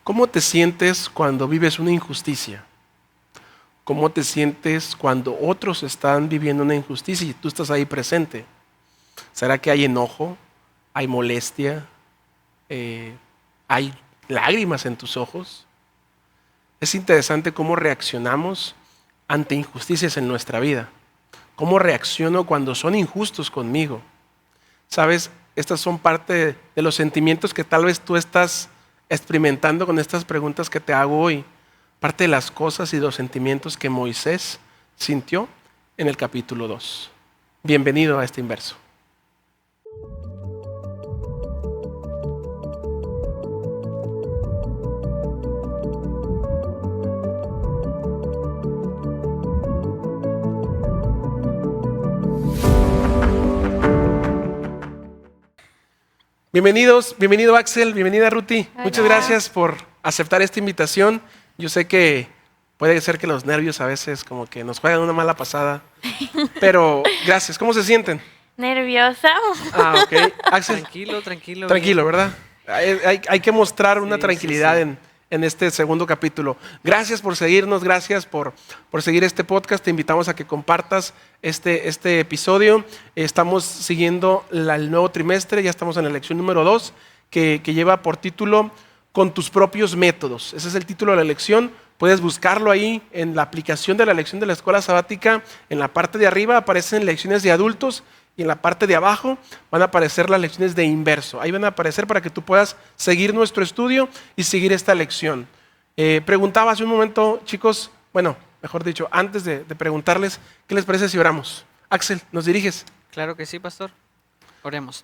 ¿Cómo te sientes cuando vives una injusticia? ¿Cómo te sientes cuando otros están viviendo una injusticia y tú estás ahí presente? ¿Será que hay enojo? ¿Hay molestia? ¿Hay lágrimas en tus ojos? Es interesante cómo reaccionamos ante injusticias en nuestra vida. ¿Cómo reacciono cuando son injustos conmigo? ¿Sabes? Estas son parte de los sentimientos que tal vez tú estás experimentando con estas preguntas que te hago hoy. Parte de las cosas y los sentimientos que Moisés sintió en el capítulo 2. Bienvenido a este inverso. Bienvenido Axel, bienvenida Ruti. Hola. Muchas gracias por aceptar esta invitación. Yo sé que puede ser que los nervios a veces como que nos juegan una mala pasada, pero gracias. ¿Cómo se sienten? Nerviosa. Ok. Axel, tranquilo, ¿verdad? Hay que mostrar una tranquilidad sí. en este segundo capítulo. Gracias por seguirnos, gracias por seguir este podcast. Te invitamos a que compartas este episodio. Estamos siguiendo el nuevo trimestre, ya estamos en la lección número 2, que lleva por título Con tus propios métodos. Ese es el título de la lección. Puedes buscarlo ahí en la aplicación de la lección de la escuela sabática. En la parte de arriba aparecen lecciones de adultos y en la parte de abajo van a aparecer las lecciones de inverso. Ahí van a aparecer para que tú puedas seguir nuestro estudio y seguir esta lección. Preguntaba hace un momento, chicos, bueno, mejor dicho, antes de preguntarles, ¿qué les parece si oramos? Axel, ¿nos diriges? Claro que sí, pastor. Oremos.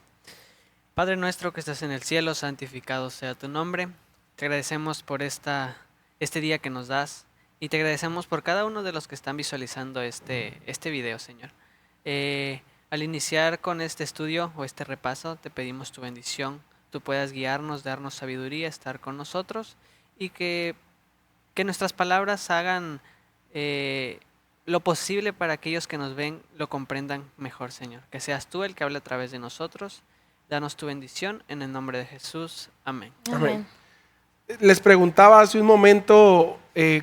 Padre nuestro que estás en el cielo, santificado sea tu nombre. Te agradecemos por este día que nos das y te agradecemos por cada uno de los que están visualizando este video, Señor. Al iniciar con este estudio o este repaso, te pedimos tu bendición. Tú puedas guiarnos, darnos sabiduría, estar con nosotros y que nuestras palabras hagan lo posible para aquellos que nos ven lo comprendan mejor, Señor. Que seas tú el que hable a través de nosotros. Danos tu bendición en el nombre de Jesús. Amén. Amén. Les preguntaba hace un momento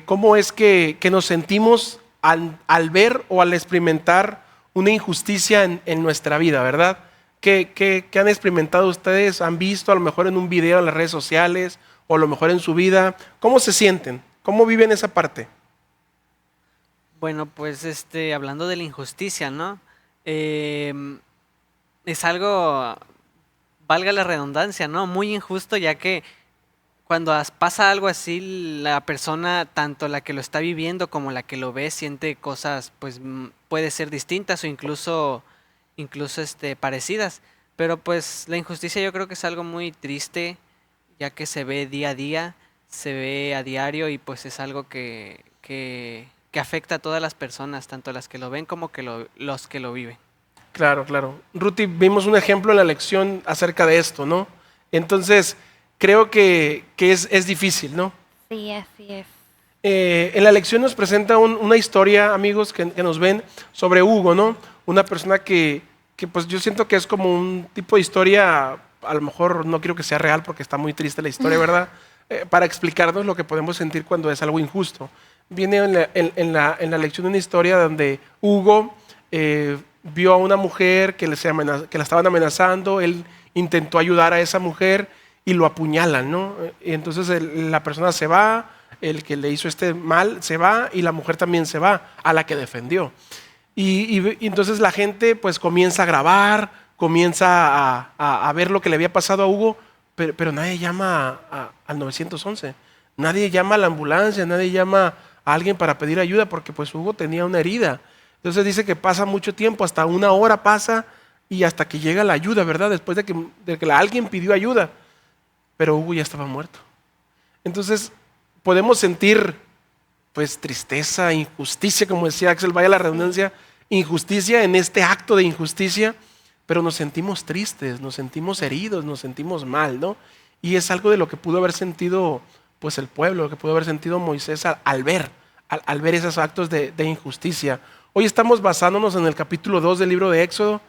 cómo es que nos sentimos al ver o al experimentar una injusticia en nuestra vida, ¿verdad? ¿Qué han experimentado ustedes? ¿Han visto a lo mejor en un video en las redes sociales o a lo mejor en su vida? ¿Cómo se sienten? ¿Cómo viven esa parte? Bueno, pues hablando de la injusticia, ¿no? Es algo, valga la redundancia, ¿no? Muy injusto, ya que cuando pasa algo así, la persona, tanto la que lo está viviendo como la que lo ve, siente cosas, pues puede ser distintas o incluso parecidas. Pero pues la injusticia yo creo que es algo muy triste, ya que se ve día a día, se ve a diario y pues es algo que afecta a todas las personas, tanto las que lo ven como los que lo viven. Claro. Ruti, vimos un ejemplo en la lección acerca de esto, ¿no? Entonces, creo que es difícil, ¿no? Sí, así es. En la lección nos presenta una historia, amigos, que nos ven, sobre Hugo, ¿no? Una persona que pues yo siento que es como un tipo de historia, a lo mejor no quiero que sea real porque está muy triste la historia, ¿verdad? Para explicarnos lo que podemos sentir cuando es algo injusto. Viene en la lección una historia donde Hugo vio a una mujer que la estaban amenazando, él intentó ayudar a esa mujer y lo apuñalan, ¿no? Y entonces la persona se va, el que le hizo este mal se va y la mujer también se va, a la que defendió. Y entonces la gente pues comienza a grabar, comienza a ver lo que le había pasado a Hugo, pero nadie llama al 911, nadie llama a la ambulancia, nadie llama a alguien para pedir ayuda porque pues Hugo tenía una herida. Entonces dice que pasa mucho tiempo, hasta una hora pasa y hasta que llega la ayuda, ¿verdad? Después de que alguien pidió ayuda, pero Hugo ya estaba muerto. Entonces podemos sentir pues tristeza, injusticia, como decía Axel, vaya la redundancia, injusticia en este acto de injusticia, pero nos sentimos tristes, nos sentimos heridos, nos sentimos mal, ¿no? Y es algo de lo que pudo haber sentido pues el pueblo, lo que pudo haber sentido Moisés al ver esos actos de injusticia. Hoy estamos basándonos en el capítulo 2 del libro de Éxodo.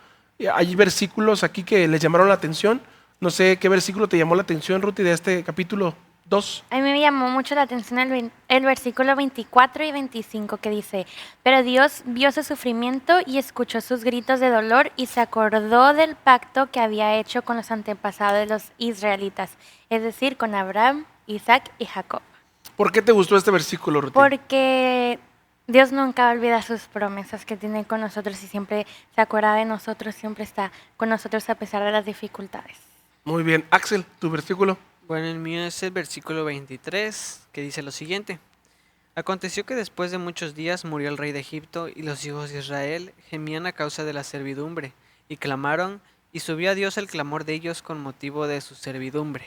Hay versículos aquí que les llamaron la atención. No sé qué versículo te llamó la atención, Ruti, de este capítulo 2. A mí me llamó mucho la atención el versículo 24 y 25 que dice, pero Dios vio su sufrimiento y escuchó sus gritos de dolor y se acordó del pacto que había hecho con los antepasados de los israelitas, es decir, con Abraham, Isaac y Jacob. ¿Por qué te gustó este versículo, Ruth? Porque Dios nunca olvida sus promesas que tiene con nosotros y siempre se acuerda de nosotros, siempre está con nosotros a pesar de las dificultades. Muy bien. Axel, tu versículo. Bueno, el mío es el versículo 23, que dice lo siguiente. Aconteció que después de muchos días murió el rey de Egipto, y los hijos de Israel gemían a causa de la servidumbre, y clamaron, y subió a Dios el clamor de ellos con motivo de su servidumbre.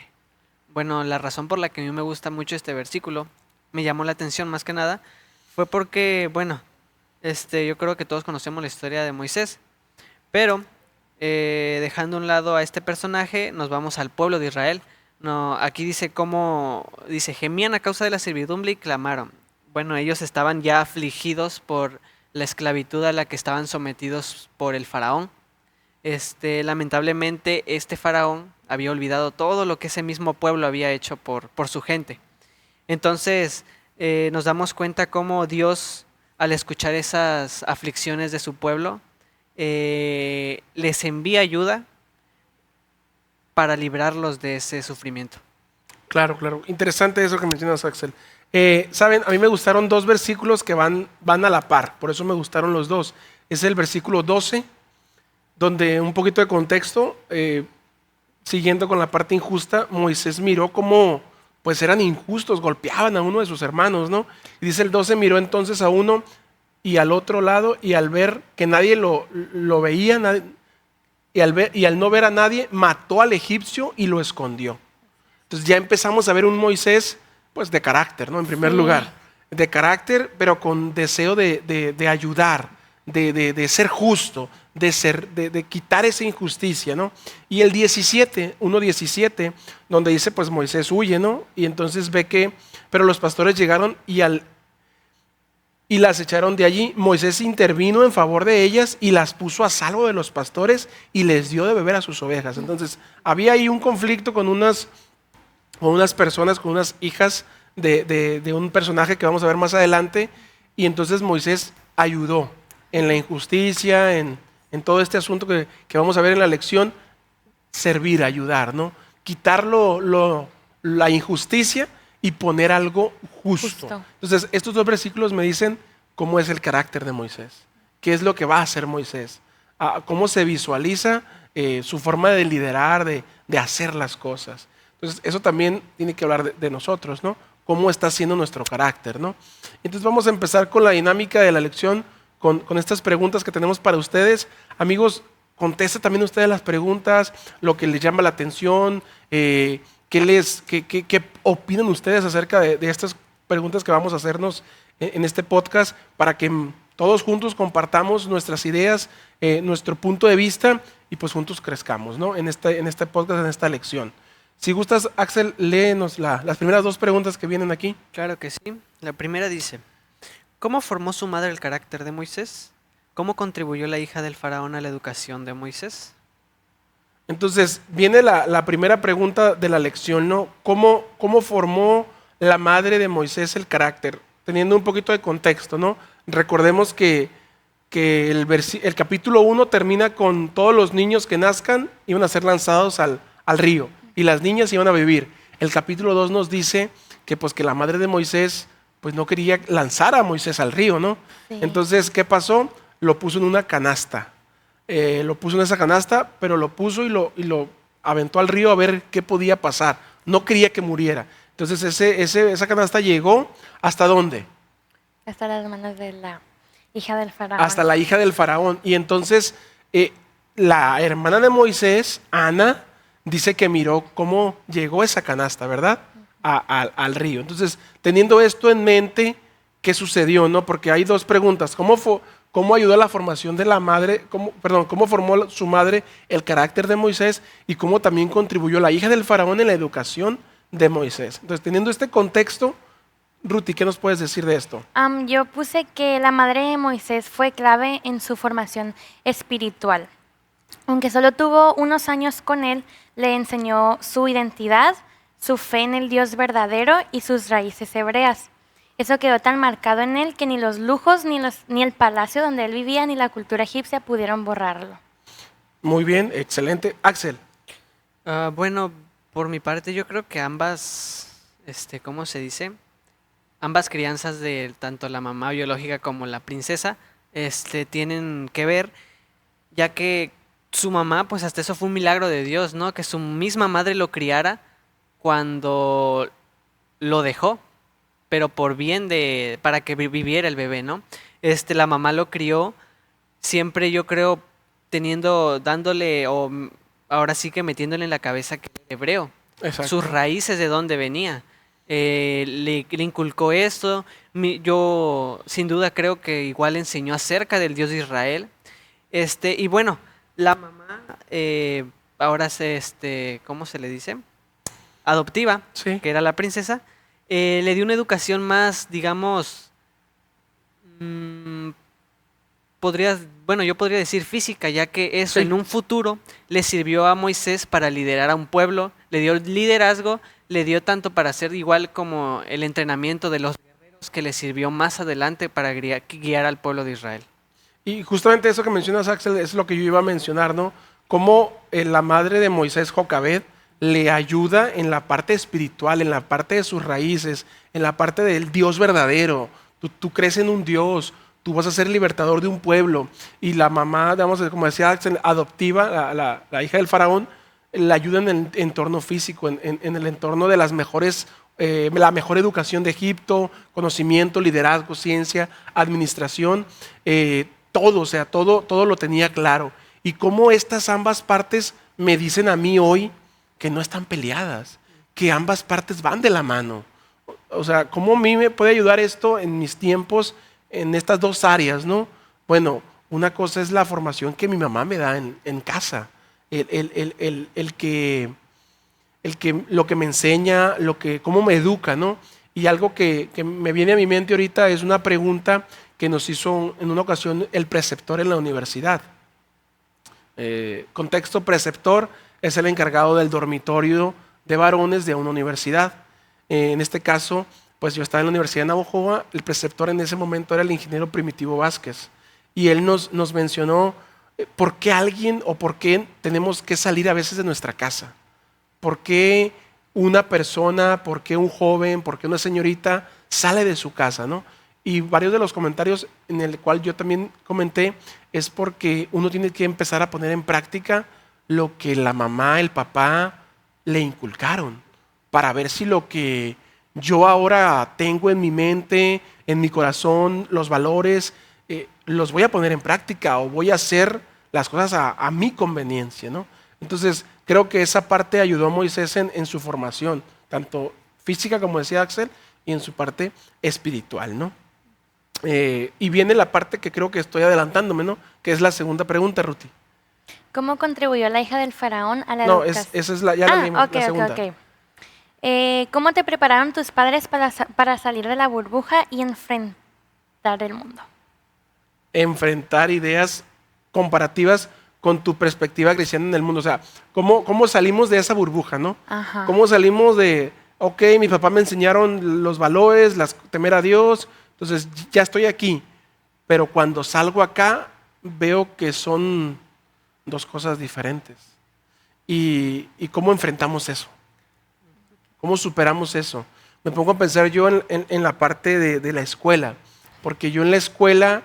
Bueno, la razón por la que a mí me gusta mucho este versículo, me llamó la atención más que nada, fue porque, bueno, yo creo que todos conocemos la historia de Moisés, pero dejando a un lado a este personaje, nos vamos al pueblo de Israel. No, aquí dice gemían a causa de la servidumbre y clamaron. Bueno, ellos estaban ya afligidos por la esclavitud a la que estaban sometidos por el faraón. Lamentablemente, este faraón había olvidado todo lo que ese mismo pueblo había hecho por su gente. Entonces, nos damos cuenta cómo Dios, al escuchar esas aflicciones de su pueblo, les envía ayuda para librarlos de ese sufrimiento. Claro, claro. Interesante eso que mencionas, Axel. Saben, a mí me gustaron dos versículos que van a la par, por eso me gustaron los dos. Es el versículo 12, donde un poquito de contexto, siguiendo con la parte injusta, Moisés miró cómo pues eran injustos, golpeaban a uno de sus hermanos, ¿no? Y dice el 12, miró entonces a uno y al otro lado, y al ver que nadie lo veía, y al no ver a nadie, mató al egipcio y lo escondió. Entonces ya empezamos a ver un Moisés pues de carácter, ¿no? En primer lugar, de carácter, pero con deseo de ayudar, de ser justo, de quitar esa injusticia, ¿no? Y el 1:17, donde dice pues Moisés huye, ¿no? Y entonces ve que, pero los pastores llegaron y las echaron de allí. Moisés intervino en favor de ellas y las puso a salvo de los pastores y les dio de beber a sus ovejas. Entonces había ahí un conflicto con unas personas, con unas hijas de un personaje que vamos a ver más adelante, y entonces Moisés ayudó en la injusticia, en todo este asunto que vamos a ver en la lección, servir, ayudar, ¿no? Quitar la injusticia y poner algo justo. Entonces, estos dos versículos me dicen cómo es el carácter de Moisés, qué es lo que va a hacer Moisés, cómo se visualiza su forma de liderar, de hacer las cosas. Entonces, eso también tiene que hablar de nosotros, ¿no? Cómo está siendo nuestro carácter, ¿no? Entonces, vamos a empezar con la dinámica de la lección, con estas preguntas que tenemos para ustedes. Amigos, contesten también ustedes las preguntas, lo que les llama la atención, ¿qué opinan ustedes acerca de estas preguntas que vamos a hacernos en este podcast, para que todos juntos compartamos nuestras ideas, nuestro punto de vista, y pues juntos crezcamos, ¿no? En este podcast, en esta lección. Si gustas, Axel, léenos las primeras dos preguntas que vienen aquí. Claro que sí. La primera dice, ¿cómo formó su madre el carácter de Moisés? ¿Cómo contribuyó la hija del faraón a la educación de Moisés? Entonces, viene la primera pregunta de la lección, ¿no? ¿Cómo formó la madre de Moisés el carácter? Teniendo un poquito de contexto, ¿no? Recordemos que el capítulo 1 termina con todos los niños que nazcan iban a ser lanzados al río, y las niñas iban a vivir. El capítulo 2 nos dice que la madre de Moisés pues no quería lanzar a Moisés al río, ¿no? Sí. Entonces, ¿qué pasó? Lo puso en una canasta. Lo puso en esa canasta, pero lo puso y lo aventó al río a ver qué podía pasar. No quería que muriera. Entonces esa canasta llegó ¿hasta dónde? Hasta las manos de la hija del faraón. Hasta la hija del faraón. Y entonces la hermana de Moisés, Ana, dice que miró cómo llegó esa canasta, ¿verdad? Al río. Entonces, teniendo esto en mente, ¿qué sucedió, no? Porque hay dos preguntas. ¿Cómo ayudó a la formación de la madre? ¿Cómo formó su madre el carácter de Moisés? Y cómo también contribuyó la hija del faraón en la educación de Moisés. Entonces, teniendo este contexto, Ruti, ¿qué nos puedes decir de esto? Yo puse que la madre de Moisés fue clave en su formación espiritual. Aunque solo tuvo unos años con él, le enseñó su identidad, su fe en el Dios verdadero y sus raíces hebreas. Eso quedó tan marcado en él que ni los lujos, ni el palacio donde él vivía, ni la cultura egipcia pudieron borrarlo. Muy bien, excelente. Axel. Bueno, por mi parte yo creo que ¿cómo se dice? Ambas crianzas de tanto la mamá biológica como la princesa, tienen que ver, ya que su mamá, pues hasta eso fue un milagro de Dios, ¿no? Que su misma madre lo criara cuando lo dejó, pero por bien para que viviera el bebé, ¿no? La mamá lo crió siempre, yo creo, dándole, ahora sí que metiéndole en la cabeza que era hebreo, Exacto. sus raíces de dónde venía. Le inculcó esto. Yo sin duda creo que igual enseñó acerca del Dios de Israel. Y bueno, la mamá, ahora ¿cómo se le dice? Adoptiva, Sí. que era la princesa, le dio una educación más, digamos, yo podría decir física, ya que eso Sí. en un futuro le sirvió a Moisés para liderar a un pueblo, le dio liderazgo, le dio tanto para hacer igual como el entrenamiento de los guerreros que le sirvió más adelante para guiar al pueblo de Israel. Y justamente eso que mencionas, Axel, es lo que yo iba a mencionar, ¿no? Cómo la madre de Moisés, Jocabed, le ayuda en la parte espiritual, en la parte de sus raíces, en la parte del Dios verdadero. Tú crees en un Dios, tú vas a ser libertador de un pueblo. Y la mamá, digamos, como decía Axel, adoptiva, la hija del faraón, la ayuda en el entorno físico, en el entorno de las mejores, la mejor educación de Egipto, conocimiento, liderazgo, ciencia, administración, todo, o sea, todo lo tenía claro. Y cómo estas ambas partes me dicen a mí hoy que no están peleadas, que ambas partes van de la mano. O sea, ¿cómo a mí me puede ayudar esto en mis tiempos, en estas dos áreas, ¿no? Bueno, una cosa es la formación que mi mamá me da en casa, el que lo que me enseña, cómo me educa, ¿no? Y algo que me viene a mi mente ahorita es una pregunta que nos hizo en una ocasión el preceptor en la universidad. Contexto: preceptor es el encargado del dormitorio de varones de una universidad. En este caso, pues yo estaba en la Universidad de Navojoa, el preceptor en ese momento era el ingeniero Primitivo Vázquez. Y él nos mencionó por qué alguien o por qué tenemos que salir a veces de nuestra casa. ¿Por qué una persona, por qué un joven, por qué una señorita sale de su casa, ¿no? Y varios de los comentarios en el cual yo también comenté es porque uno tiene que empezar a poner en práctica lo que la mamá, el papá le inculcaron, para ver si lo que yo ahora tengo en mi mente, en mi corazón, los valores, los voy a poner en práctica o voy a hacer las cosas a mi conveniencia, ¿no? Entonces, creo que esa parte ayudó a Moisés en su formación, tanto física, como decía Axel, y en su parte espiritual, ¿no? Y viene la parte que creo que estoy adelantándome, ¿no? Que es la segunda pregunta, Ruti. ¿Cómo contribuyó la hija del faraón a la No, educación? esa es ya la leímos, ok, la segunda. ok. ¿Cómo te prepararon tus padres para salir de la burbuja y enfrentar el mundo? Enfrentar ideas comparativas con tu perspectiva cristiana en el mundo. O sea, ¿cómo salimos de esa burbuja, no? Ajá. ¿Cómo salimos de, ok, mis papás me enseñaron los valores, temer a Dios, entonces ya estoy aquí, pero cuando salgo acá veo que son dos cosas diferentes. ¿Y cómo enfrentamos eso? ¿Cómo superamos eso? Me pongo a pensar yo en la parte de la escuela, porque yo en la escuela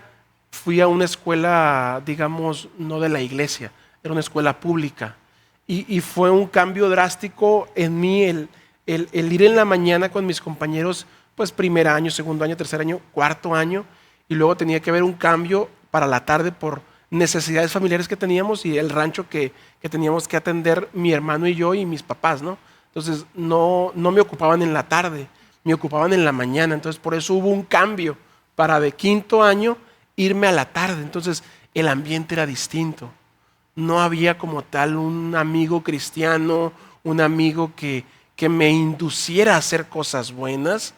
fui a una escuela, digamos, no de la iglesia, era una escuela pública. Y fue un cambio drástico en mí el ir en la mañana con mis compañeros, pues primer año, segundo año, tercer año, cuarto año, y luego tenía que haber un cambio para la tarde por necesidades familiares que teníamos y el rancho que teníamos que atender mi hermano y yo y mis papás, ¿no? Entonces no me ocupaban en la tarde, me ocupaban en la mañana, entonces por eso hubo un cambio para de quinto año irme a la tarde, entonces el ambiente era distinto. No había como tal un amigo cristiano, un amigo que me induciera a hacer cosas buenas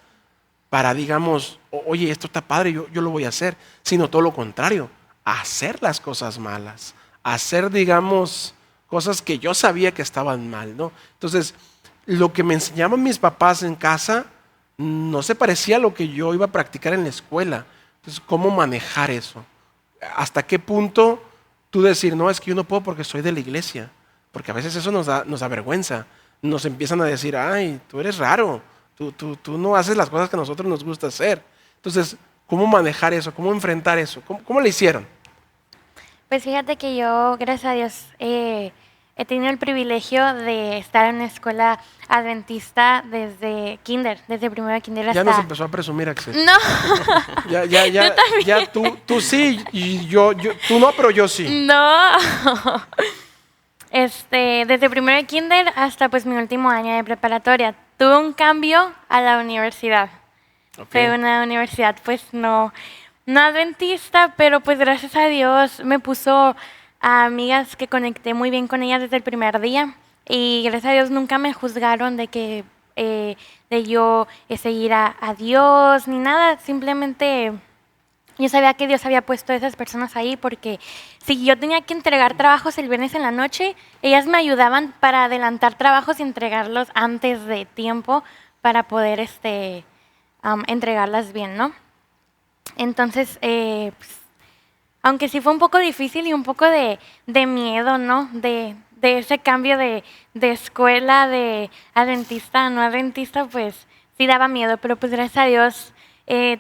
para, digamos, oye, esto está padre, yo lo voy a hacer, sino todo lo contrario, a hacer las cosas malas, a hacer, digamos, cosas que yo sabía que estaban mal, ¿no? Entonces, lo que me enseñaban mis papás en casa no se parecía a lo que yo iba a practicar en la escuela. Entonces, ¿cómo manejar eso? ¿Hasta qué punto tú decir, no, es que yo no puedo porque soy de la iglesia? Porque a veces eso nos da vergüenza. Nos empiezan a decir, ay, tú eres raro, tú no haces las cosas que a nosotros nos gusta hacer. Entonces, ¿cómo manejar eso? ¿Cómo enfrentar eso? ¿Cómo le hicieron? Pues fíjate que yo, gracias a Dios, he tenido el privilegio de estar en una escuela adventista desde kinder, desde primero de kinder hasta... Ya nos empezó a presumir, Axel. No, Ya tú sí y tú no, pero yo sí. no. Desde primero de kinder hasta pues mi último año de preparatoria. Tuve un cambio a la universidad. Ok. Fue una universidad pues no adventista, pero pues gracias a Dios me puso a amigas que conecté muy bien con ellas desde el primer día. Y gracias a Dios nunca me juzgaron de que de yo seguir a Dios ni nada. Simplemente yo sabía que Dios había puesto a esas personas ahí porque si yo tenía que entregar trabajos el viernes en la noche, ellas me ayudaban para adelantar trabajos y entregarlos antes de tiempo para poder entregarlas bien, ¿no? Entonces, pues, aunque sí fue un poco difícil y un poco de miedo, ¿no? De ese cambio de escuela, de adventista a no adventista, pues sí daba miedo, pero pues gracias a Dios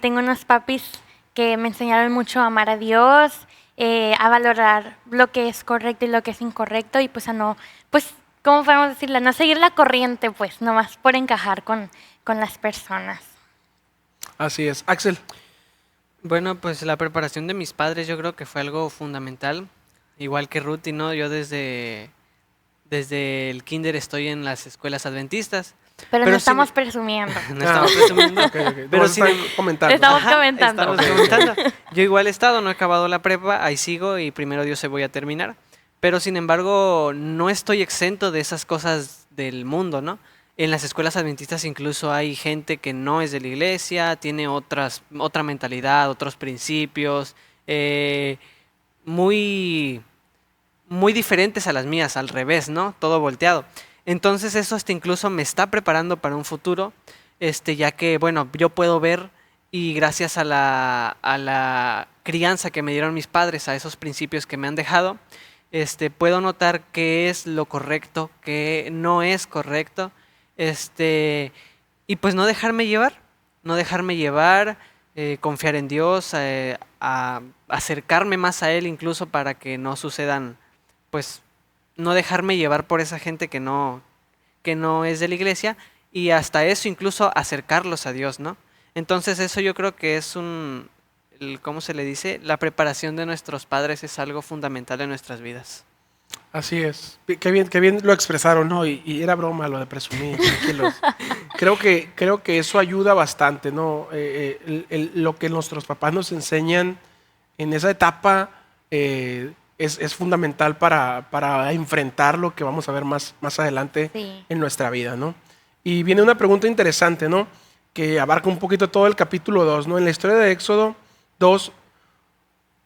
tengo unos papis que me enseñaron mucho a amar a Dios, a valorar lo que es correcto y lo que es incorrecto y pues a no, pues, ¿cómo podemos decirlo? A no seguir la corriente, pues, nomás por encajar con las personas. Así es. Axel. Bueno, pues la preparación de mis padres yo creo que fue algo fundamental, igual que Ruth, ¿no? Yo desde el kinder estoy en las escuelas adventistas. Pero Pero no sí estamos presumiendo. No estamos presumiendo. Ok. Pero No, sí, están comentando. Estamos Ajá, comentando. estamos Ok. comentando. Yo igual he estado, no he acabado la prepa, ahí sigo y primero Dios se voy a terminar. Pero sin embargo, no estoy exento de esas cosas del mundo, ¿no? En las escuelas adventistas incluso hay gente que no es de la iglesia, tiene otra mentalidad, otros principios, muy, muy diferentes a las mías, al revés, ¿no? Todo volteado. Entonces eso hasta incluso me está preparando para un futuro, ya que, bueno, yo puedo ver y gracias a la crianza que me dieron mis padres, a esos principios que me han dejado, puedo notar qué es lo correcto, qué no es correcto, y pues no dejarme llevar, confiar en Dios, a acercarme más a Él incluso para que no sucedan, pues no dejarme llevar por esa gente que no es de la iglesia y hasta eso incluso acercarlos a Dios, ¿no? Entonces eso yo creo que es ¿cómo se le dice? La preparación de nuestros padres es algo fundamental en nuestras vidas. Así es. Qué bien lo expresaron, ¿no? Y era broma lo de presumir. Tranquilos. Creo que eso ayuda bastante, ¿no? Lo que nuestros papás nos enseñan en esa etapa es fundamental para enfrentar lo que vamos a ver más adelante Sí. en nuestra vida, ¿no? Y viene una pregunta interesante, ¿no? Que abarca un poquito todo el capítulo 2, ¿no? En la historia de Éxodo 2,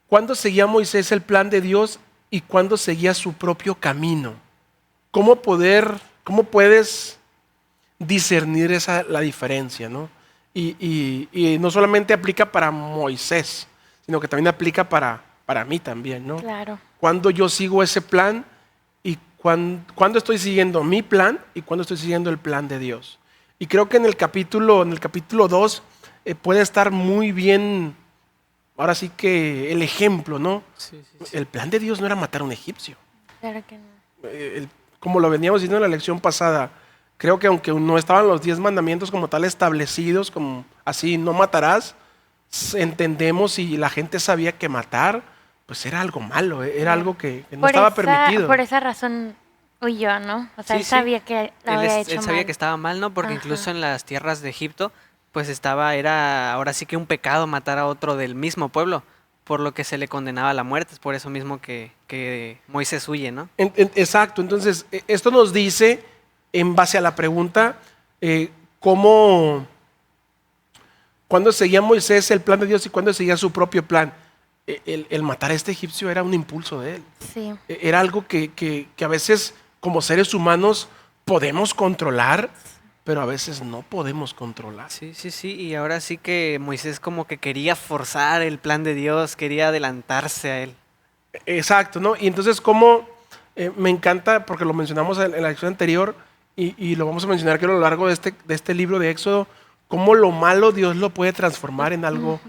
¿cuándo seguía Moisés el plan de Dios y cuándo seguía su propio camino? ¿Cómo puedes discernir la diferencia, ¿no? Y no solamente aplica para Moisés, sino que también aplica para mí también, ¿no? Claro. Cuando yo sigo ese plan y cuando estoy siguiendo mi plan y cuando estoy siguiendo el plan de Dios. Y creo que en el capítulo 2 puede estar muy bien, ahora sí que el ejemplo, ¿no? Sí. El plan de Dios no era matar a un egipcio. Claro que no. Como lo veníamos diciendo en la lección pasada, creo que aunque no estaban los 10 mandamientos como tal establecidos, como así, no matarás, entendemos y la gente sabía que matar, pues era algo malo, era algo que no estaba permitido. Por esa razón huyó, ¿no? O sea, Sí, él sí. sabía que lo había hecho Él sabía mal. que estaba mal, ¿no? Porque Ajá. incluso en las tierras de Egipto, pues era ahora sí que un pecado matar a otro del mismo pueblo, por lo que se le condenaba a la muerte. Es por eso mismo que Moisés huye, ¿no? Exacto, entonces esto nos dice, en base a la pregunta, cuándo seguía Moisés el plan de Dios y cuándo seguía su propio plan. El matar a este egipcio era un impulso de él. Sí. Era algo que a veces como seres humanos podemos controlar, pero a veces no podemos controlar. Sí, sí, sí, y ahora sí que Moisés como que quería forzar el plan de Dios, quería adelantarse a él. Exacto, ¿no? Y entonces, como me encanta, porque lo mencionamos en la lección anterior, y lo vamos a mencionar que a lo largo de este libro de Éxodo, cómo lo malo Dios lo puede transformar en algo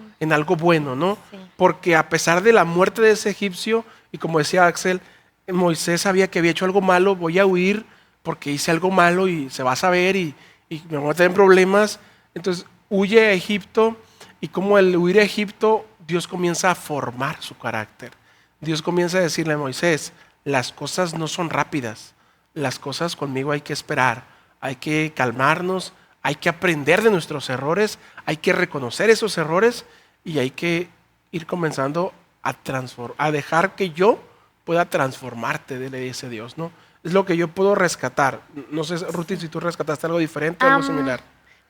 bueno, ¿no? Sí. Porque a pesar de la muerte de ese egipcio, y como decía Axel, Moisés sabía que había hecho algo malo, voy a huir porque hice algo malo y se va a saber y me voy a meter en problemas. Entonces huye a Egipto, y como al huir a Egipto, Dios comienza a formar su carácter. Dios comienza a decirle a Moisés, las cosas no son rápidas, las cosas conmigo hay que esperar, hay que calmarnos, hay que aprender de nuestros errores, hay que reconocer esos errores y hay que ir comenzando a dejar que yo pueda transformarte, le dice Dios, ¿no? Es lo que yo puedo rescatar. No sé, Ruti, si tú rescataste algo diferente o algo similar.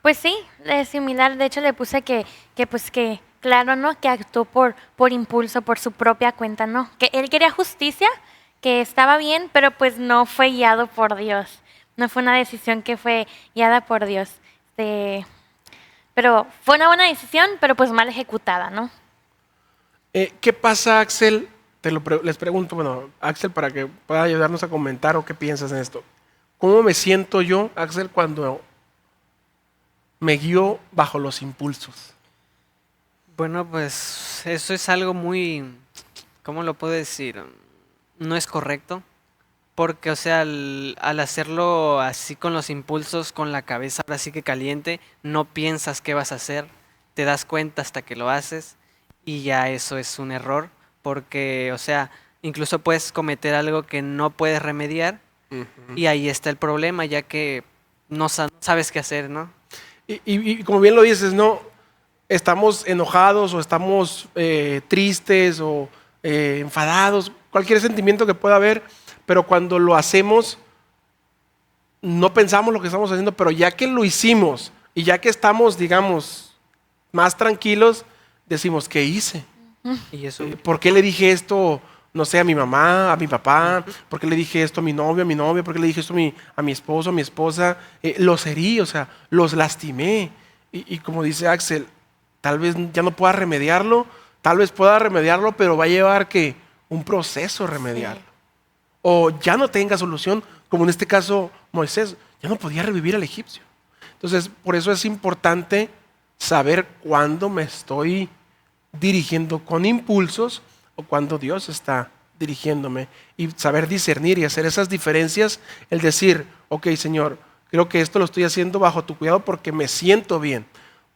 Pues sí, es similar. De hecho, le puse que claro, ¿no? Que actuó por impulso, por su propia cuenta, ¿no? Que él quería justicia, que estaba bien, pero pues no fue guiado por Dios. No fue una decisión que fue guiada por Dios. Pero fue una buena decisión, pero pues mal ejecutada, ¿no? ¿Qué pasa, Axel? Les pregunto, bueno, Axel, para que pueda ayudarnos a comentar o qué piensas en esto. ¿Cómo me siento yo, Axel, cuando me guío bajo los impulsos? Bueno, pues eso es algo muy, ¿cómo lo puedo decir? No es correcto, porque, o sea, al hacerlo así con los impulsos, con la cabeza ahora sí que caliente, no piensas qué vas a hacer, te das cuenta hasta que lo haces y ya eso es un error, porque, o sea, incluso puedes cometer algo que no puedes remediar y ahí está el problema, ya que no sabes qué hacer, ¿no? Y como bien lo dices, ¿no? Estamos enojados o estamos tristes o enfadados, cualquier sentimiento que pueda haber, pero cuando lo hacemos, no pensamos lo que estamos haciendo, pero ya que lo hicimos y ya que estamos, digamos, más tranquilos, decimos, ¿qué hice? Y eso, ¿Por qué le dije esto, no sé, a mi mamá, a mi papá? ¿Por qué le dije esto a mi novio, a mi novia? ¿Por qué le dije esto a mi esposo, a mi esposa? Los herí, o sea, los lastimé. Y como dice Axel, tal vez ya no pueda remediarlo, tal vez pueda remediarlo, pero va a llevar que un proceso remediarlo. O ya no tenga solución, como en este caso Moisés, ya no podía revivir al egipcio. Entonces, por eso es importante saber cuándo me estoy dirigiendo con impulsos o cuando Dios está dirigiéndome y saber discernir y hacer esas diferencias, el decir, ok, Señor, creo que esto lo estoy haciendo bajo tu cuidado porque me siento bien,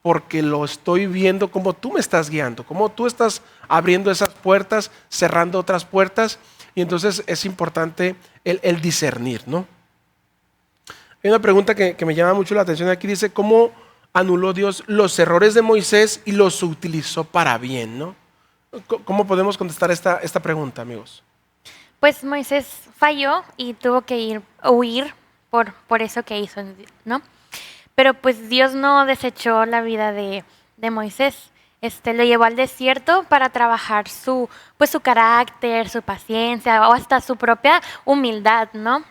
porque lo estoy viendo como tú me estás guiando, como tú estás abriendo esas puertas, cerrando otras puertas, y entonces es importante el discernir, ¿no? Hay una pregunta que me llama mucho la atención aquí, dice, ¿cómo anuló Dios los errores de Moisés y los utilizó para bien, ¿no? ¿Cómo podemos contestar esta pregunta, amigos? Pues Moisés falló y tuvo que huir por eso que hizo, ¿no? Pero pues Dios no desechó la vida de Moisés. Lo llevó al desierto para trabajar su carácter, su paciencia o hasta su propia humildad, ¿no?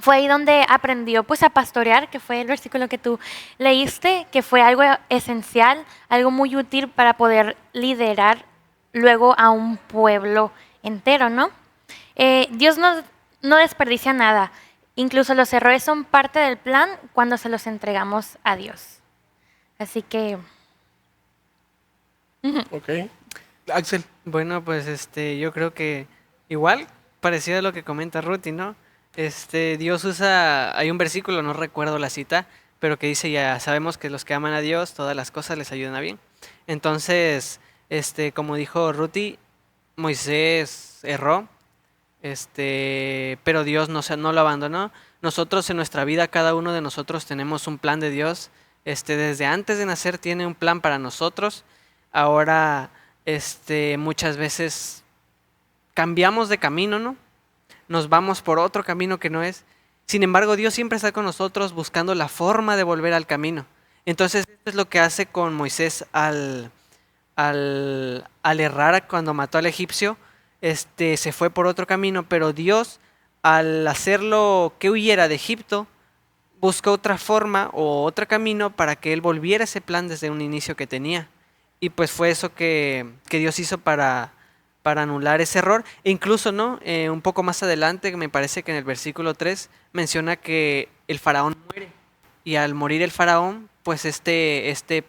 Fue ahí donde aprendió pues a pastorear, que fue el versículo que tú leíste, que fue algo esencial, algo muy útil para poder liderar luego a un pueblo entero, ¿no? Dios no desperdicia nada. Incluso los errores son parte del plan cuando se los entregamos a Dios. Así que... Ok. Axel. bueno, pues yo creo que igual, parecido a lo que comenta Ruti, ¿no? Dios usa, hay un versículo, no recuerdo la cita, pero que dice, ya sabemos que los que aman a Dios, todas las cosas les ayudan a bien. Entonces, como dijo Ruti, Moisés erró, pero Dios no lo abandonó. Nosotros en nuestra vida, cada uno de nosotros tenemos un plan de Dios. Desde antes de nacer tiene un plan para nosotros. Ahora, muchas veces cambiamos de camino, ¿no? Nos vamos por otro camino que no es. Sin embargo, Dios siempre está con nosotros buscando la forma de volver al camino. Entonces, esto es lo que hace con Moisés al errar cuando mató al egipcio. Se fue por otro camino, pero Dios al hacerlo que huyera de Egipto, buscó otra forma o otro camino para que él volviera a ese plan desde un inicio que tenía. Y pues fue eso que Dios hizo para anular ese error. E incluso, ¿no? Un poco más adelante, me parece que en el versículo 3 menciona que el faraón muere. Y al morir el faraón, pues este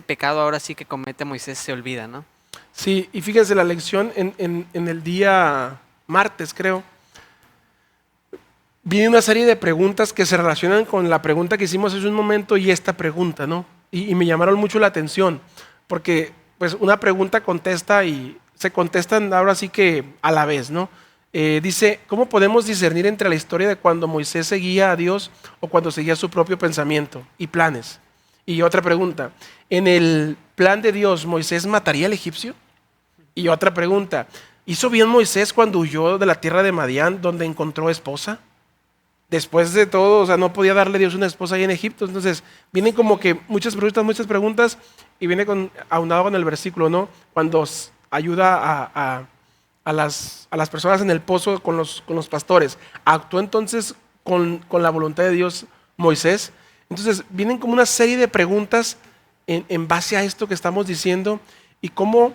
pecado ahora sí que comete Moisés se olvida, ¿no? Sí, y fíjense la lección en el día martes, creo. Viene una serie de preguntas que se relacionan con la pregunta que hicimos hace un momento y esta pregunta, ¿no? Y me llamaron mucho la atención, porque pues una pregunta contesta y se contestan ahora sí que a la vez, ¿no? Dice, ¿cómo podemos discernir entre la historia de cuando Moisés seguía a Dios o cuando seguía su propio pensamiento y planes? Y otra pregunta, ¿en el plan de Dios Moisés mataría al egipcio? Y otra pregunta, ¿hizo bien Moisés cuando huyó de la tierra de Madián donde encontró esposa? Después de todo, o sea, no podía darle Dios una esposa ahí en Egipto. Entonces, vienen como que muchas preguntas, y viene aunado con el versículo, ¿no? Cuando ayuda a las personas en el pozo con los pastores. Actuó entonces con la voluntad de Dios Moisés. Entonces, vienen como una serie de preguntas en base a esto que estamos diciendo y cómo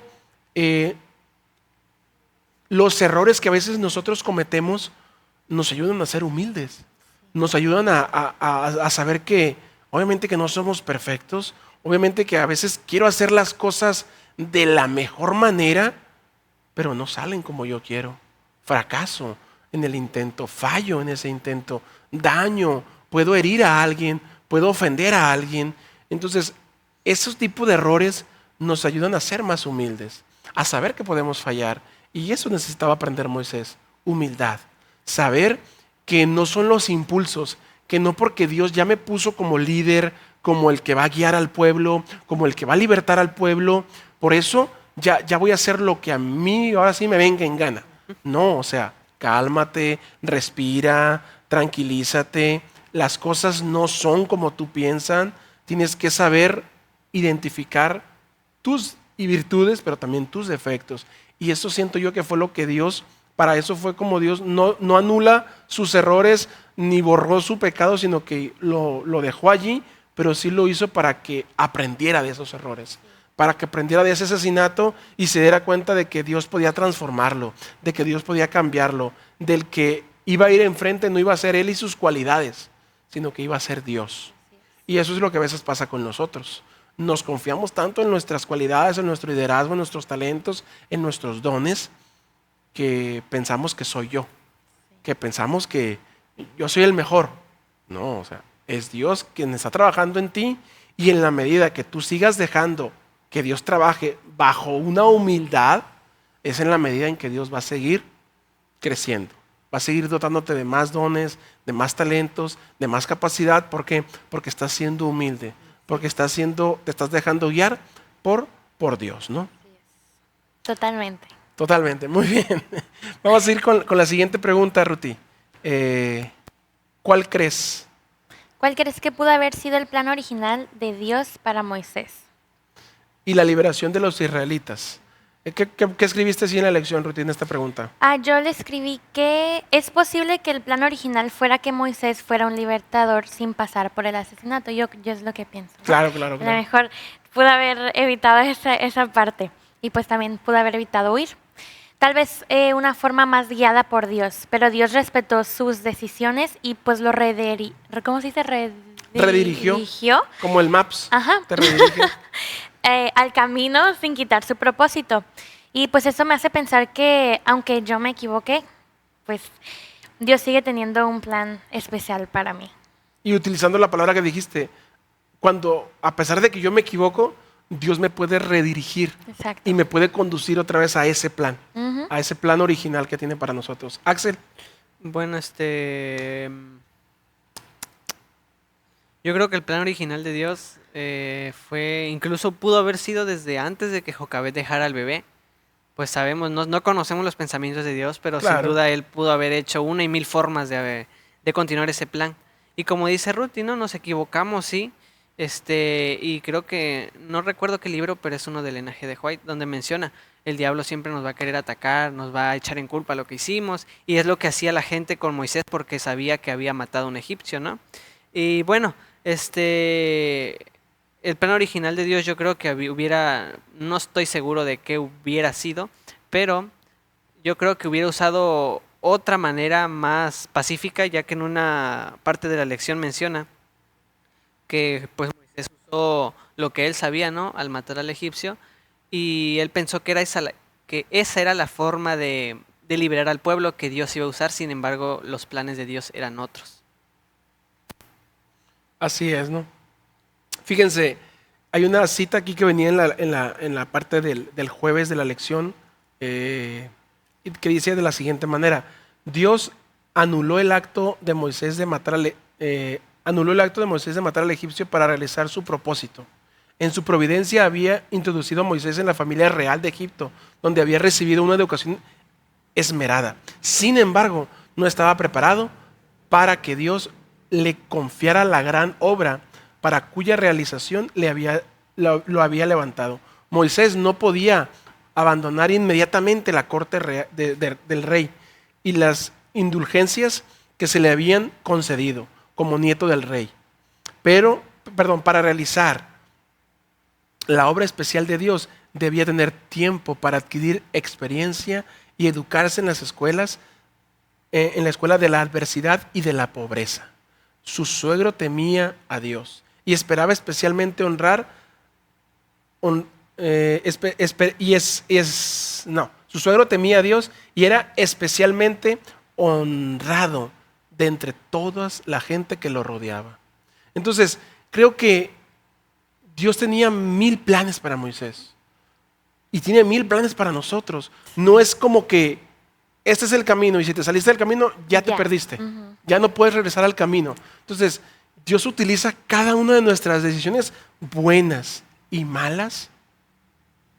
los errores que a veces nosotros cometemos nos ayudan a ser humildes, nos ayudan a saber que obviamente que no somos perfectos, obviamente que a veces quiero hacer las cosas de la mejor manera, pero no salen como yo quiero. Fracaso en el intento, fallo en ese intento, daño, puedo herir a alguien, puedo ofender a alguien. Entonces, esos tipos de errores nos ayudan a ser más humildes, a saber que podemos fallar. Y eso necesitaba aprender Moisés, humildad. Saber que no son los impulsos, que no porque Dios ya me puso como líder, como el que va a guiar al pueblo, como el que va a libertar al pueblo, por eso ya voy a hacer lo que a mí ahora sí me venga en gana. No, o sea, cálmate, respira, tranquilízate, las cosas no son como tú piensas, tienes que saber identificar tus virtudes, pero también tus defectos. Y eso siento yo que fue lo que Dios, para eso fue como Dios no anula sus errores ni borró su pecado, sino que lo dejó allí, pero sí lo hizo para que aprendiera de esos errores, para que aprendiera de ese asesinato y se diera cuenta de que Dios podía transformarlo, de que Dios podía cambiarlo, del que iba a ir enfrente no iba a ser él y sus cualidades, sino que iba a ser Dios. Y eso es lo que a veces pasa con nosotros. Nos confiamos tanto en nuestras cualidades, en nuestro liderazgo, en nuestros talentos, en nuestros dones, que pensamos que soy yo, que pensamos que yo soy el mejor. No, o sea, es Dios quien está trabajando en ti y en la medida que tú sigas dejando que Dios trabaje bajo una humildad, es en la medida en que Dios va a seguir creciendo, va a seguir dotándote de más dones, de más talentos, de más capacidad. ¿Por qué? Porque estás siendo humilde, porque te estás dejando guiar por Dios, ¿no? Totalmente. Totalmente, muy bien. Vamos a ir con la siguiente pregunta, Ruti. ¿Cuál crees? ¿Cuál crees que pudo haber sido el plan original de Dios para Moisés? Y la liberación de los israelitas. ¿Qué escribiste así en la lección, Ruti, en esta pregunta? Yo le escribí que es posible que el plan original fuera que Moisés fuera un libertador sin pasar por el asesinato. Yo es lo que pienso, ¿no? Claro. A lo mejor pudo haber evitado esa parte y pues también pudo haber evitado huir. Tal vez una forma más guiada por Dios, pero Dios respetó sus decisiones y pues lo ¿cómo se dice? Redirigió. Como el Maps. Ajá. Te redirige. Al camino sin quitar su propósito. Y pues eso me hace pensar que aunque yo me equivoqué, pues Dios sigue teniendo un plan especial para mí. Y utilizando la palabra que dijiste, cuando a pesar de que yo me equivoco, Dios me puede redirigir. Exacto. Y me puede conducir otra vez a ese plan, Ujú. a ese plan original que tiene para nosotros. Axel. Bueno, yo creo que el plan original de Dios incluso pudo haber sido desde antes de que Jocabed dejara al bebé. Pues sabemos, no conocemos los pensamientos de Dios, pero sin Claro. duda Él pudo haber hecho una y mil formas de continuar ese plan. Y como dice Ruti, ¿no? Nos equivocamos, sí, Y creo que, no recuerdo qué libro, pero es uno del linaje de White, donde menciona, el diablo siempre nos va a querer atacar, nos va a echar en culpa lo que hicimos, y es lo que hacía la gente con Moisés porque sabía que había matado a un egipcio, ¿no? Y bueno, el plan original de Dios yo creo que hubiera, no estoy seguro de qué hubiera sido, pero yo creo que hubiera usado otra manera más pacífica, ya que en una parte de la lección menciona que pues Moisés usó lo que él sabía, ¿no? Al matar al egipcio, y él pensó que que esa era la forma de liberar al pueblo que Dios iba a usar. Sin embargo, los planes de Dios eran otros. Así es, ¿no? Fíjense, hay una cita aquí que venía en la parte del jueves de la lección, que dice de la siguiente manera: Dios anuló el acto de Moisés de matar anuló el acto de Moisés de matar al egipcio para realizar su propósito. En su providencia había introducido a Moisés en la familia real de Egipto, donde había recibido una educación esmerada. Sin embargo, no estaba preparado para que Dios le confiara la gran obra para cuya realización lo había levantado. Moisés no podía abandonar inmediatamente la corte del rey y las indulgencias que se le habían concedido como nieto del rey. Para realizar la obra especial de Dios debía tener tiempo para adquirir experiencia y educarse en las escuelas, en la escuela de la adversidad y de la pobreza. Su suegro temía a Dios y esperaba especialmente su suegro temía a Dios y era especialmente honrado de entre toda la gente que lo rodeaba. Entonces, creo que Dios tenía 1000 planes para Moisés y tiene 1000 planes para nosotros. No es como que este es el camino y si te saliste del camino ya te perdiste. Ya no puedes regresar al camino. Entonces, Dios utiliza cada una de nuestras decisiones buenas y malas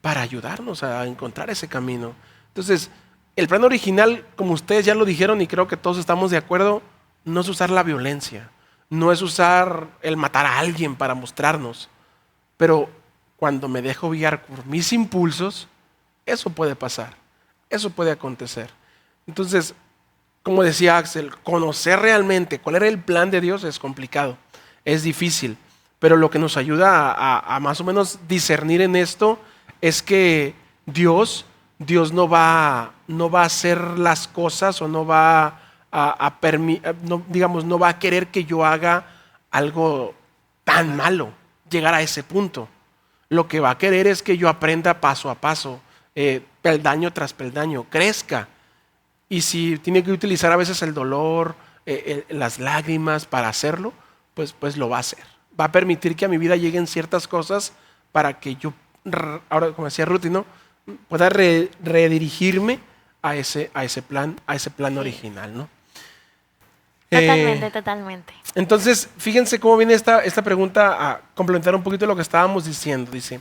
para ayudarnos a encontrar ese camino. Entonces, el plan original, como ustedes ya lo dijeron y creo que todos estamos de acuerdo, no es usar la violencia, no es usar el matar a alguien para mostrarnos. Pero cuando me dejo guiar por mis impulsos, eso puede pasar, eso puede acontecer. Entonces, como decía Axel, conocer realmente cuál era el plan de Dios es complicado, es difícil, pero lo que nos ayuda a más o menos discernir en esto es que Dios no va a hacer las cosas o no va no va a querer que yo haga algo tan malo, llegar a ese punto. Lo que va a querer es que yo aprenda paso a paso, peldaño tras peldaño, crezca. Y si tiene que utilizar a veces el dolor, las lágrimas para hacerlo, pues lo va a hacer. Va a permitir que a mi vida lleguen ciertas cosas para que yo, ahora como decía Ruti, ¿no? Pueda redirigirme a ese plan original, ¿no? Totalmente. Entonces, fíjense cómo viene esta pregunta a complementar un poquito lo que estábamos diciendo. Dice,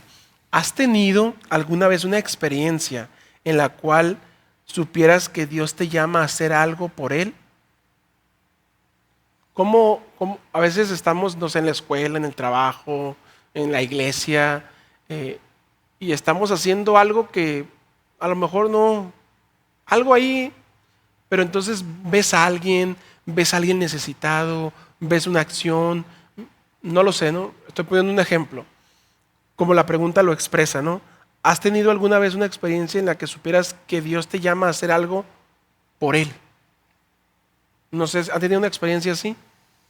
¿has tenido alguna vez una experiencia en la cual supieras que Dios te llama a hacer algo por Él? ¿Cómo a veces estamos, no sé, en la escuela, en el trabajo, en la iglesia, y estamos haciendo algo que a lo mejor no, algo ahí, pero entonces ves a alguien necesitado, ves una acción, no lo sé, ¿no? Estoy poniendo un ejemplo, como la pregunta lo expresa, ¿no? ¿Has tenido alguna vez una experiencia en la que supieras que Dios te llama a hacer algo por Él? No sé, ¿has tenido una experiencia así?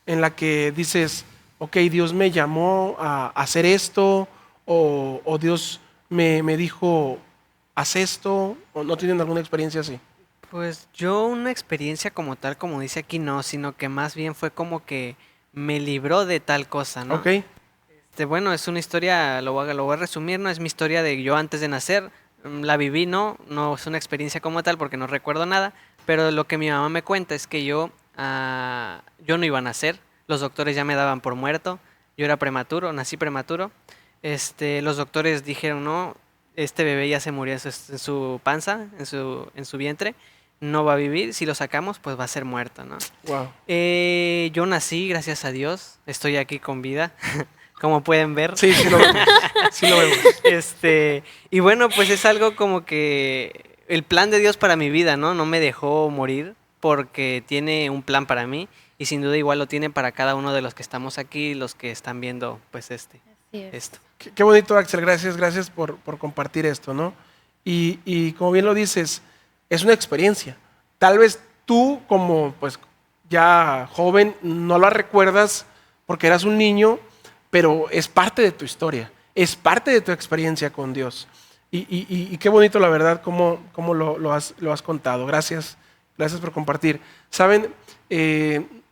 En la que dices, ok, Dios me llamó a hacer esto, o Dios me dijo, haz esto, o no tienen alguna experiencia así. Pues yo una experiencia como tal, como dice aquí, no, sino que más bien fue como que me libró de tal cosa, ¿no? Ok, Bueno, es una historia, lo voy a resumir, no es mi historia de yo antes de nacer, la viví, no es una experiencia como tal porque no recuerdo nada, pero lo que mi mamá me cuenta es que yo no iba a nacer, los doctores ya me daban por muerto, yo era prematuro, nací prematuro, los doctores dijeron, no, este bebé ya se murió en su panza, en su vientre, no va a vivir, si lo sacamos pues va a ser muerto, ¿no? wow. Yo nací, gracias a Dios, estoy aquí con vida. como pueden ver. Sí, sí lo vemos. Sí lo vemos. Y bueno, pues es algo como que el plan de Dios para mi vida, ¿no? No me dejó morir porque tiene un plan para mí y sin duda igual lo tiene para cada uno de los que estamos aquí, los que están viendo pues Así es. esto. Qué bonito, Axel. Gracias por compartir esto, ¿no? Y como bien lo dices, es una experiencia. Tal vez tú, como pues ya joven, no la recuerdas porque eras un niño, pero es parte de tu historia, es parte de tu experiencia con Dios. Y qué bonito, la verdad, cómo lo has contado. Gracias por compartir. Saben,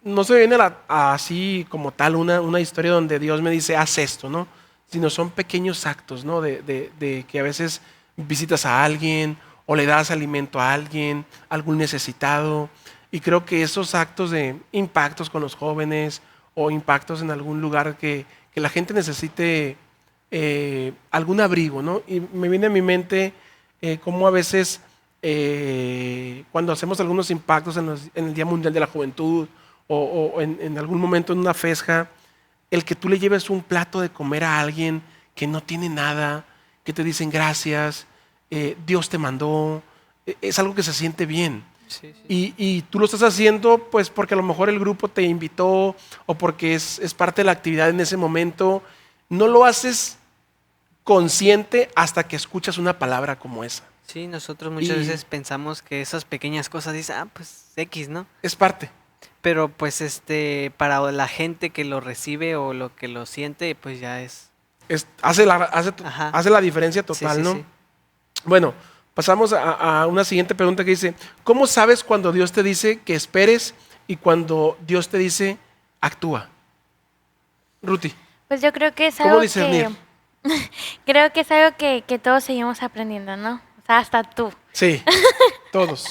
no se viene así como tal una historia donde Dios me dice, haz esto, ¿no? Sino son pequeños actos, ¿no? De que a veces visitas a alguien o le das alimento a alguien, algún necesitado. Y creo que esos actos de impactos con los jóvenes o impactos en algún lugar que la gente necesite algún abrigo, ¿no? Y me viene a mi mente cómo a veces cuando hacemos algunos impactos en el Día Mundial de la Juventud o en algún momento en una festa, el que tú le lleves un plato de comer a alguien que no tiene nada, que te dicen gracias, Dios te mandó, es algo que se siente bien. Sí, sí. Y tú lo estás haciendo pues porque a lo mejor el grupo te invitó o porque es parte de la actividad en ese momento. No lo haces consciente hasta que escuchas una palabra como esa. Sí, nosotros muchas Y- veces pensamos que esas pequeñas cosas dicen, pues X, ¿no? Es parte. Pero pues para la gente que lo recibe o lo que lo siente, pues ya es. Hace Ajá. la diferencia total, Sí, sí, ¿no? sí. Bueno, pasamos a una siguiente pregunta que dice, ¿cómo sabes cuando Dios te dice que esperes y cuando Dios te dice actúa? Ruti, Pues yo creo que es ¿cómo algo discernir? creo que es algo que todos seguimos aprendiendo, ¿no? O sea, hasta tú. Sí, todos.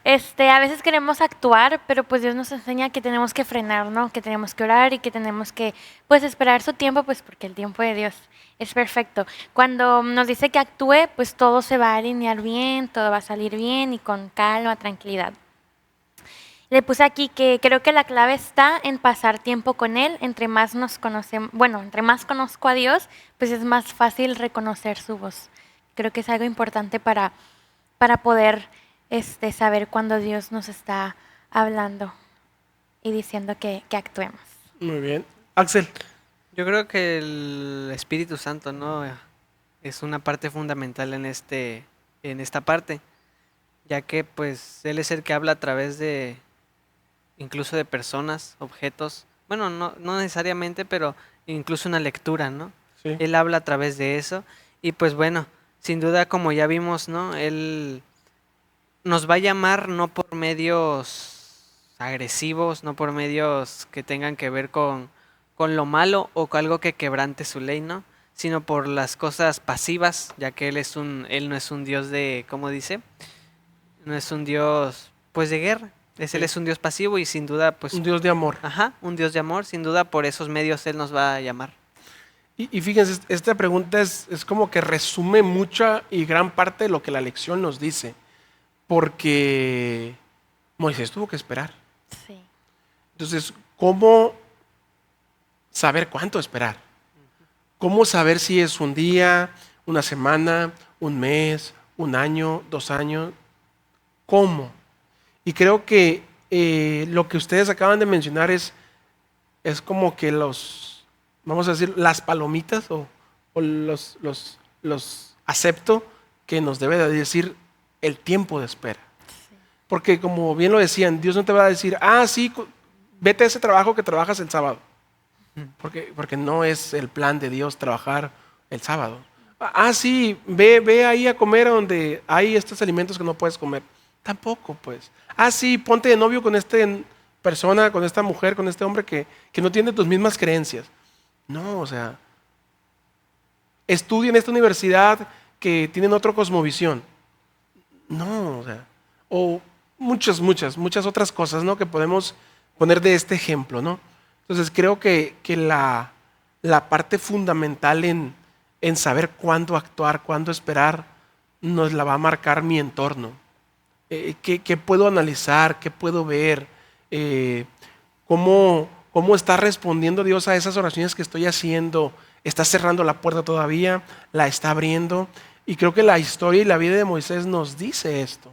A veces queremos actuar, pero pues Dios nos enseña que tenemos que frenar, ¿no? Que tenemos que orar y que tenemos que, pues, esperar su tiempo, pues, porque el tiempo de Dios es perfecto. Cuando nos dice que actúe, pues todo se va a alinear bien, todo va a salir bien y con calma, tranquilidad. Le puse aquí que creo que la clave está en pasar tiempo con Él. Entre más nos conocemos, bueno, entre más conozco a Dios, pues es más fácil reconocer su voz. Creo que es algo importante para poder saber cuando Dios nos está hablando y diciendo que actuemos. Muy bien. Axel, Yo creo que el Espíritu Santo, ¿no? Es una parte fundamental en esta parte, ya que pues Él es el que habla a través de, incluso de personas, objetos, bueno, no necesariamente, pero incluso una lectura, ¿no? sí. Él habla a través de eso y pues bueno, sin duda como ya vimos, ¿no? Él nos va a llamar no por medios agresivos, no por medios que tengan que ver con lo malo o con algo que quebrante su ley, ¿no? Sino por las cosas pasivas, ya que él no es un Dios de, ¿cómo dice? No es un Dios, pues, de guerra. Él Sí. es un Dios pasivo y sin duda, pues, Un Dios de amor. ajá, un Dios de amor. Sin duda por esos medios Él nos va a llamar. Y fíjense, esta pregunta es como que resume mucha y gran parte de lo que la lección nos dice. Porque Moisés tuvo que esperar. Sí. Entonces, ¿cómo saber cuánto esperar? ¿Cómo saber si es un día, una semana, un mes, un año, 2 años? ¿Cómo? Y creo que lo que ustedes acaban de mencionar es como que vamos a decir, las palomitas o los acepto que nos debe de decir el tiempo de espera. Porque como bien lo decían, Dios no te va a decir, sí, vete a ese trabajo que trabajas el sábado. Porque no es el plan de Dios trabajar el sábado. Sí, ve ahí a comer a donde hay estos alimentos que no puedes comer. Tampoco, pues. Sí, ponte de novio con esta persona, con esta mujer, con este hombre que no tiene tus mismas creencias. No, o sea, estudia en esta universidad que tienen otra cosmovisión. No, o sea, o muchas otras cosas, ¿no? Que podemos poner de este ejemplo, ¿no? Entonces creo que la parte fundamental en saber cuándo actuar, cuándo esperar, nos la va a marcar mi entorno. ¿Qué puedo analizar? ¿Qué puedo ver? ¿Cómo ¿Cómo está respondiendo Dios a esas oraciones que estoy haciendo? ¿Está cerrando la puerta todavía? ¿La está abriendo? Y creo que la historia y la vida de Moisés nos dice esto.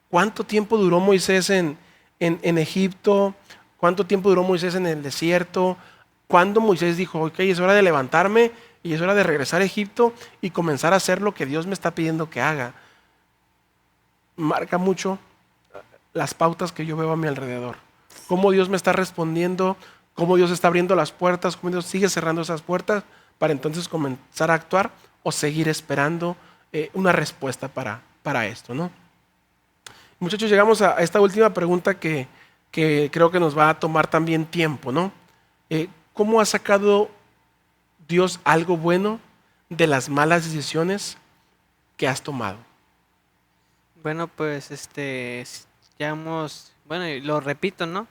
¿Cuánto tiempo duró Moisés en Egipto? ¿Cuánto tiempo duró Moisés en el desierto? ¿Cuándo Moisés dijo, ok, es hora de levantarme y es hora de regresar a Egipto y comenzar a hacer lo que Dios me está pidiendo que haga? Marca mucho las pautas que yo veo a mi alrededor. Cómo Dios me está respondiendo, cómo Dios está abriendo las puertas, cómo Dios sigue cerrando esas puertas para entonces comenzar a actuar o seguir esperando una respuesta para esto, ¿no? Muchachos, llegamos a esta última pregunta que creo que nos va a tomar también tiempo, ¿no? ¿Cómo ha sacado Dios algo bueno de las malas decisiones que has tomado? Bueno, pues bueno, y lo repito, ¿no?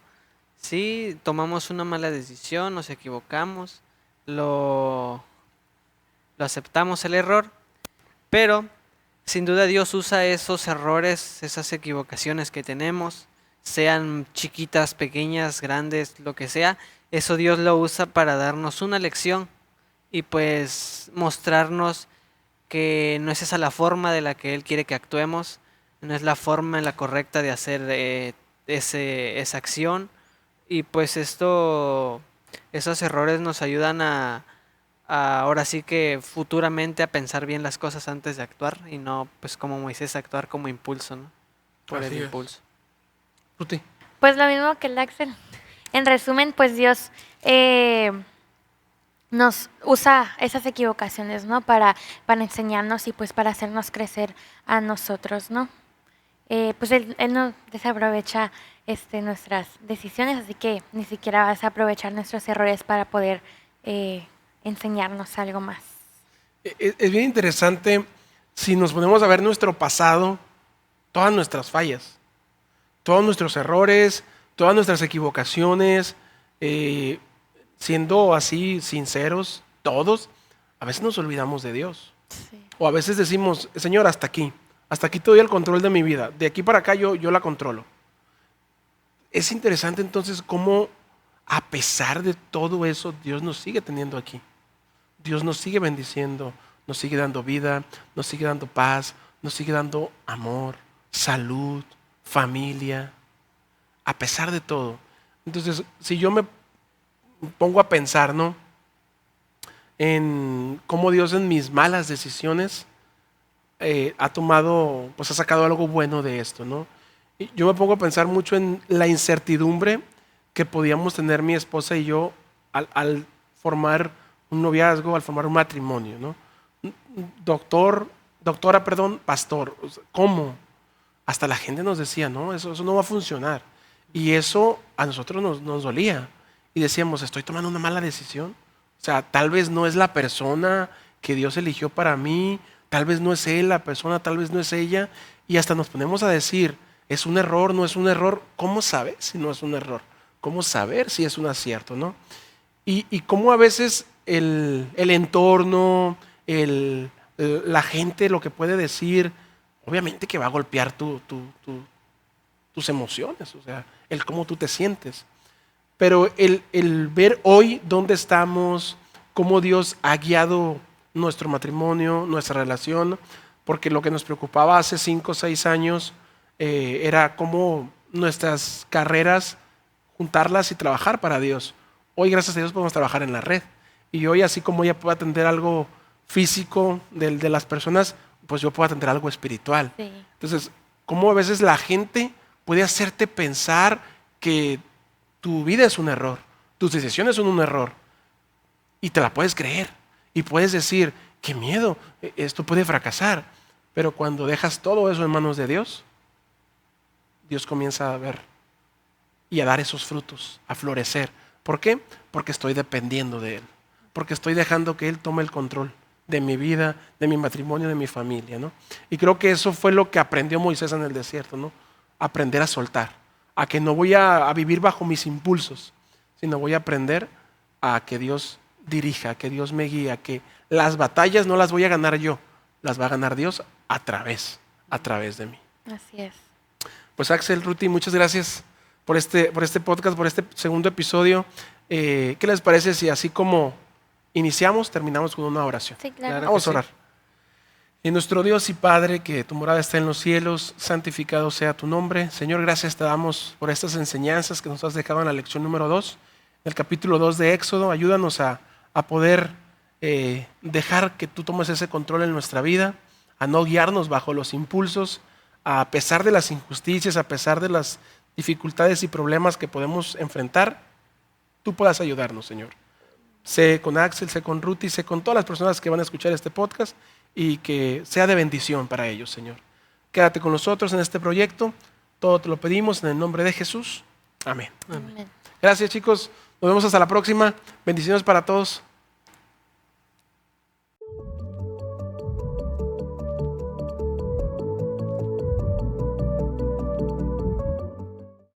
Sí, tomamos una mala decisión, nos equivocamos, lo aceptamos el error, pero sin duda Dios usa esos errores, esas equivocaciones que tenemos, sean chiquitas, pequeñas, grandes, lo que sea, eso Dios lo usa para darnos una lección y pues mostrarnos que no es esa la forma de la que Él quiere que actuemos, no es la forma en la correcta de hacer esa acción. Y pues esos errores nos ayudan a ahora sí que futuramente a pensar bien las cosas antes de actuar y no pues como Moisés actuar como impulso, ¿no? Por Así el es. impulso. Ruti. Pues lo mismo que el Axel. En resumen, pues Dios nos usa esas equivocaciones, ¿no? Para enseñarnos y pues para hacernos crecer a nosotros, ¿no? Pues él no desaprovecha nuestras decisiones, así que ni siquiera vas a aprovechar nuestros errores para poder enseñarnos algo más. Es bien interesante si nos ponemos a ver nuestro pasado, todas nuestras fallas, todos nuestros errores, todas nuestras equivocaciones, siendo así sinceros, todos, a veces nos olvidamos de Dios. Sí. O a veces decimos, Señor, hasta aquí te doy el control de mi vida, de aquí para acá yo la controlo. Es interesante entonces cómo a pesar de todo eso, Dios nos sigue teniendo aquí. Dios nos sigue bendiciendo, nos sigue dando vida, nos sigue dando paz, nos sigue dando amor, salud, familia, a pesar de todo. Entonces, si yo me pongo a pensar, ¿no? En cómo Dios en mis malas decisiones ha sacado algo bueno de esto, ¿no? Y yo me pongo a pensar mucho en la incertidumbre que podíamos tener mi esposa y yo al formar un noviazgo, al formar un matrimonio, ¿no? Pastor, ¿cómo? Hasta la gente nos decía, no, eso no va a funcionar. Y eso a nosotros nos dolía. Y decíamos, estoy tomando una mala decisión. O sea, tal vez no es la persona que Dios eligió para mí, tal vez no es él la persona, tal vez no es ella. Y hasta nos ponemos a decir, ¿es un error? ¿No es un error? ¿Cómo saber si no es un error? ¿Cómo saber si es un acierto? ¿No? Y cómo a veces el entorno, la gente, lo que puede decir, obviamente que va a golpear tus emociones, o sea, el cómo tú te sientes. Pero el ver hoy dónde estamos, cómo Dios ha guiado nuestro matrimonio, nuestra relación, porque lo que nos preocupaba hace 5 o 6 años era cómo nuestras carreras, juntarlas y trabajar para Dios. Hoy, gracias a Dios, podemos trabajar en la red. Y hoy, así como ella puede atender algo físico de las personas, pues yo puedo atender algo espiritual. Sí. Entonces, cómo a veces la gente puede hacerte pensar que tu vida es un error, tus decisiones son un error, y te la puedes creer, y puedes decir, qué miedo, esto puede fracasar. Pero cuando dejas todo eso en manos de Dios, Dios comienza a ver y a dar esos frutos, a florecer. ¿Por qué? Porque estoy dependiendo de Él, porque estoy dejando que Él tome el control de mi vida, de mi matrimonio, de mi familia, ¿no? Y creo que eso fue lo que aprendió Moisés en el desierto, ¿no? Aprender a soltar, a que no voy a vivir bajo mis impulsos, sino voy a aprender a que Dios dirija, que Dios me guíe, que las batallas no las voy a ganar yo, las va a ganar Dios a través de mí. Así es. Pues Axel, Ruti, muchas gracias por este podcast, por este segundo episodio. ¿qué les parece si así como iniciamos, terminamos con una oración? Sí, claro. Claro. Vamos que a orar. En nuestro Dios y Padre, que tu morada está en los cielos, santificado sea tu nombre. Señor, gracias te damos por estas enseñanzas que nos has dejado en la lección número 2, en el capítulo 2 de Éxodo. Ayúdanos a poder dejar que tú tomes ese control en nuestra vida, a no guiarnos bajo los impulsos, a pesar de las injusticias, a pesar de las dificultades y problemas que podemos enfrentar, tú puedas ayudarnos, Señor. Sé con Axel, sé con Ruth y sé con todas las personas que van a escuchar este podcast y que sea de bendición para ellos, Señor. Quédate con nosotros en este proyecto. Todo te lo pedimos en el nombre de Jesús. Amén. Amén. Gracias, chicos. Nos vemos hasta la próxima. Bendiciones para todos.